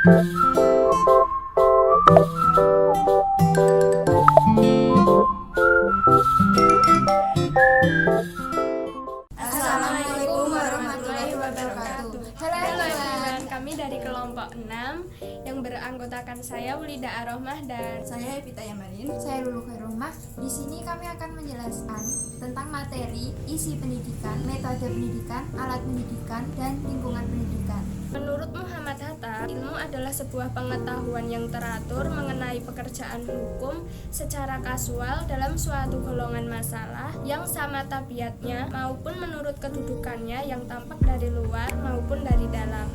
Assalamualaikum warahmatullahi wabarakatuh. Halo everyone, kami dari kelompok 6 yang beranggotakan saya Wulida Arohmah dan Saya Evita Yamanin. Saya Lulu Khairumah. Di sini kami akan menjelaskan tentang materi, isi pendidikan, metode pendidikan, alat pendidikan, dan lingkungan pendidikan. menurut Muhammad Hatta, ilmu adalah sebuah pengetahuan yang teratur mengenai pekerjaan hukum secara kasual dalam suatu golongan masalah yang sama tabiatnya maupun menurut kedudukannya yang tampak dari luar maupun dari dalam.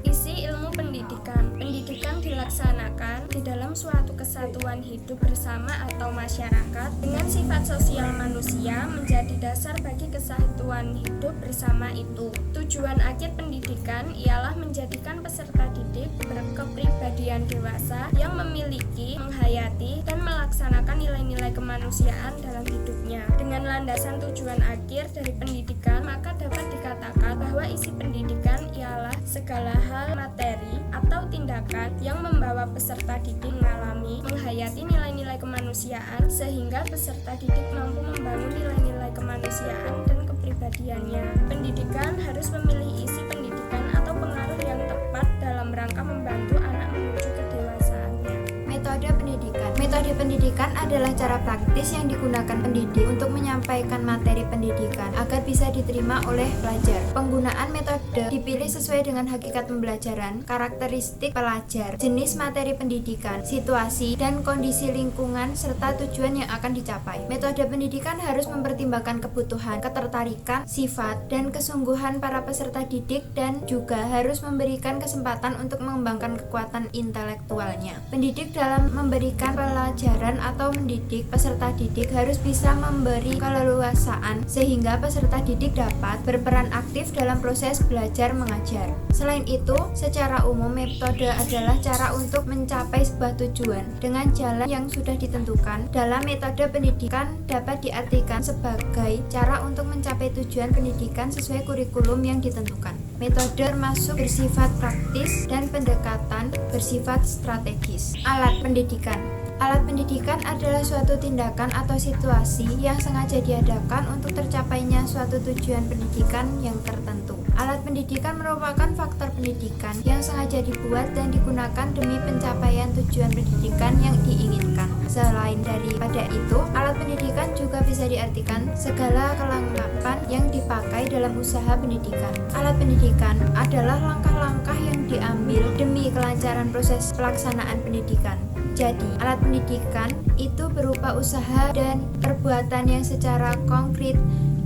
Isi ilmu pendidikan. Pendidikan dilaksanakan di dalam suatu kesatuan hidup bersama atau masyarakat dengan sifat sosial manusia menjadi dasar bagi kesatuan hidup bersama itu. Tujuan akhir pendidikan ialah menjadikan peserta didik berkepribadian dewasa yang memiliki, menghayati, dan melaksanakan nilai-nilai kemanusiaan dalam hidupnya. Dengan landasan tujuan akhir dari pendidikan, maka dapat dikatakan bahwa isi pendidikan ialah segala hal materi atau tindakan yang membawa peserta didik mengalami, menghayati nilai-nilai kemanusiaan sehingga peserta didik mampu membangun nilai-nilai kemanusiaan dan kepribadiannya. Pendidikan harus memilih isi pendidikan atau pengaruh yang tepat dalam rangka membantu anak menuju kedewasaannya. Metode pendidikan. Metode pendidikan adalah cara praktis yang digunakan pendidik untuk menyampaikan materi pendidikan agar bisa diterima oleh pelajar. Penggunaan metode dipilih sesuai dengan hakikat pembelajaran, karakteristik pelajar, jenis materi pendidikan, situasi dan kondisi lingkungan serta tujuan yang akan dicapai. Metode pendidikan harus mempertimbangkan kebutuhan, ketertarikan, sifat, dan kesungguhan para peserta didik dan juga harus memberikan kesempatan untuk mengembangkan kekuatan intelektualnya. Pendidik dalam memberikan pelajaran atau mendidik peserta didik harus bisa memberi keleluasaan sehingga peserta didik dapat berperan aktif dalam proses belajar mengajar. Selain itu, secara umum metode adalah cara untuk mencapai sebuah tujuan dengan jalan yang sudah ditentukan. Dalam metode pendidikan dapat diartikan sebagai cara untuk mencapai tujuan pendidikan sesuai kurikulum yang ditentukan. Metode termasuk bersifat praktis dan pendekatan bersifat strategis. Alat pendidikan. Alat pendidikan adalah suatu tindakan atau situasi yang sengaja diadakan untuk tercapainya suatu tujuan pendidikan yang tertentu. Alat pendidikan merupakan faktor pendidikan yang sengaja dibuat dan digunakan demi pencapaian tujuan pendidikan yang diinginkan. Selain daripada itu, alat pendidikan juga bisa diartikan segala kelengkapan yang dipakai dalam usaha pendidikan. Alat pendidikan adalah langkah-langkah yang diambil demi kelancaran proses pelaksanaan pendidikan. Jadi, alat pendidikan itu berupa usaha dan perbuatan yang secara konkret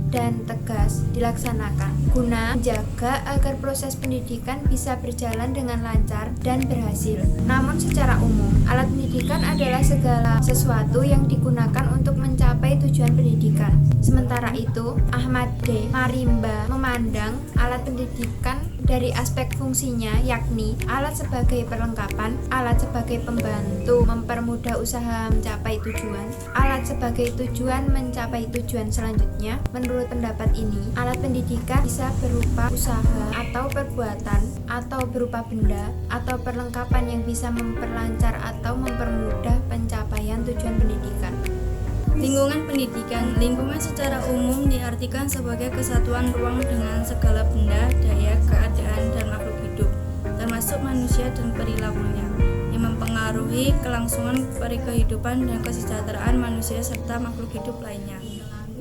dan tegas dilaksanakan guna menjaga agar proses pendidikan bisa berjalan dengan lancar dan berhasil. Namun secara umum, alat pendidikan adalah segala sesuatu yang digunakan untuk mencapai tujuan pendidikan. Sementara itu, Ahmad D. Marimba memandang alat pendidikan dari aspek fungsinya, yakni alat sebagai perlengkapan, alat sebagai pembantu mempermudah usaha mencapai tujuan, alat sebagai tujuan mencapai tujuan selanjutnya. Menurut pendapat ini, alat pendidikan bisa berupa usaha atau perbuatan atau berupa benda atau perlengkapan yang bisa memperlancar atau mempermudah pencapaian tujuan pendidikan. Lingkungan pendidikan. Lingkungan secara umum diartikan sebagai kesatuan ruang dengan segala benda, daya, keadaan, dan makhluk hidup, termasuk manusia dan perilakunya, yang mempengaruhi kelangsungan kehidupan dan kesejahteraan manusia serta makhluk hidup lainnya.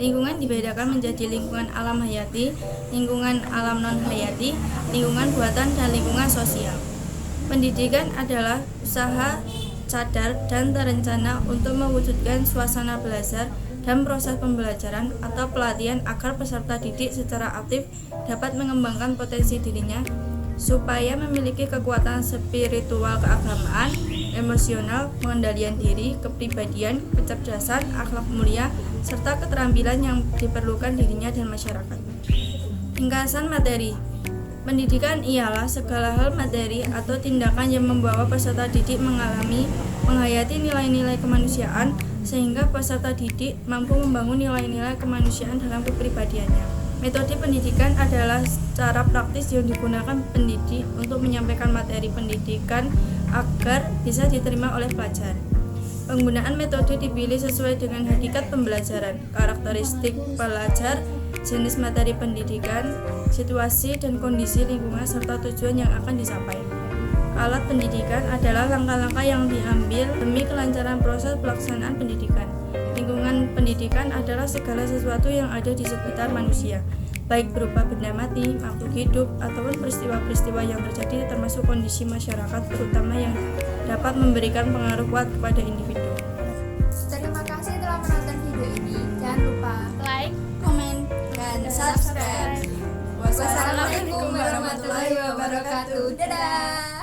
Lingkungan dibedakan menjadi lingkungan alam hayati, lingkungan alam non-hayati, lingkungan buatan, dan lingkungan sosial. Pendidikan adalah usaha sadar dan terencana untuk mewujudkan suasana belajar dan proses pembelajaran atau pelatihan agar peserta didik secara aktif dapat mengembangkan potensi dirinya supaya memiliki kekuatan spiritual keagamaan, emosional, pengendalian diri, kepribadian, kecerdasan, akhlak mulia, serta keterampilan yang diperlukan dirinya dan masyarakat. Ringkasan materi. Pendidikan ialah segala hal materi atau tindakan yang membawa peserta didik mengalami, menghayati nilai-nilai kemanusiaan sehingga peserta didik mampu membangun nilai-nilai kemanusiaan dalam kepribadiannya. Metode pendidikan adalah cara praktis yang digunakan pendidik untuk menyampaikan materi pendidikan agar bisa diterima oleh pelajar. Penggunaan metode dipilih sesuai dengan hakikat pembelajaran, karakteristik pelajar, jenis materi pendidikan, situasi dan kondisi lingkungan serta tujuan yang akan dicapai. Alat pendidikan adalah langkah-langkah yang diambil demi kelancaran proses pelaksanaan pendidikan. Lingkungan pendidikan adalah segala sesuatu yang ada di sekitar manusia, baik berupa benda mati, makhluk hidup, ataupun peristiwa-peristiwa yang terjadi termasuk kondisi masyarakat terutama yang dapat memberikan pengaruh kuat kepada individu. Terima kasih telah menonton video ini. Jangan lupa Like, Komen dan subscribe. subscribe. Wassalamualaikum warahmatullahi wabarakatuh. Dadah.